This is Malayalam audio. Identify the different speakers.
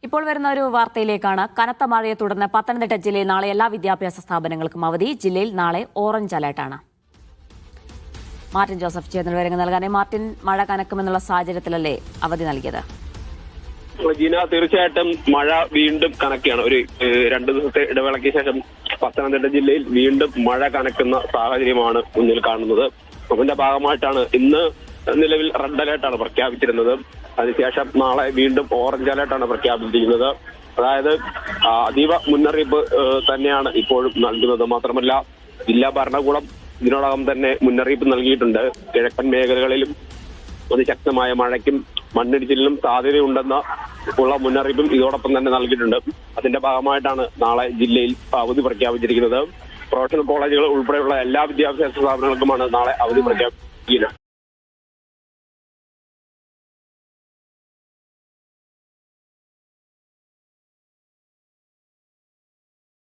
Speaker 1: ഇപ്പോൾ വരുന്ന ഒരു വാർത്തയിലേക്കാണ്. കനത്ത മഴയെ തുടർന്ന് പത്തനംതിട്ട ജില്ലയിൽ നാളെ എല്ലാ വിദ്യാഭ്യാസ സ്ഥാപനങ്ങൾക്കും അവധി. ജില്ലയിൽ നാളെ ഓറഞ്ച് അലർട്ടാണ്. മാർട്ടിൻ ജോസഫ് ചേർന്ന് വിവരങ്ങൾ നൽകാനേ. മാർട്ടിൻ, മഴ കനക്കുമെന്നുള്ള സാഹചര്യത്തിലല്ലേ അവധി നൽകിയത്?
Speaker 2: ജീന, തീർച്ചയായിട്ടും മഴ വീണ്ടും കനക്കുകയാണ്. ഒരു 2 ദിവസത്തെ ഇടവേളയ്ക്ക് ശേഷം പത്തനംതിട്ട ജില്ലയിൽ വീണ്ടും മഴ കനക്കുന്ന സാഹചര്യമാണ് മുന്നിൽ കാണുന്നത്. അതിന്റെ ഭാഗമായിട്ടാണ് ഇന്ന് നിലവിൽ റെഡ് അലേർട്ടാണ് പ്രഖ്യാപിച്ചിരുന്നത്. അതിനുശേഷം നാളെ വീണ്ടും ഓറഞ്ച് അലേർട്ടാണ് പ്രഖ്യാപിച്ചിരിക്കുന്നത്. അതായത് അതീവ മുന്നറിയിപ്പ് തന്നെയാണ് ഇപ്പോഴും നൽകുന്നത്. മാത്രമല്ല, ജില്ലാ ഭരണകൂടം ഇതിനോടകം തന്നെ മുന്നറിയിപ്പ് നൽകിയിട്ടുണ്ട്. കിഴക്കൻ മേഖലകളിലും അതിശക്തമായ മഴയ്ക്കും മണ്ണിടിച്ചിലിനും സാധ്യതയുണ്ടെന്ന ഉള്ള മുന്നറിയിപ്പും ഇതോടൊപ്പം തന്നെ നൽകിയിട്ടുണ്ട്. അതിന്റെ ഭാഗമായിട്ടാണ് നാളെ ജില്ലയിൽ അവധി പ്രഖ്യാപിച്ചിരിക്കുന്നത്. പ്രൊഫഷണൽ കോളേജുകൾ ഉൾപ്പെടെയുള്ള എല്ലാ വിദ്യാഭ്യാസ സ്ഥാപനങ്ങൾക്കുമാണ് നാളെ അവധി പ്രഖ്യാപിച്ചിരിക്കുന്നത്.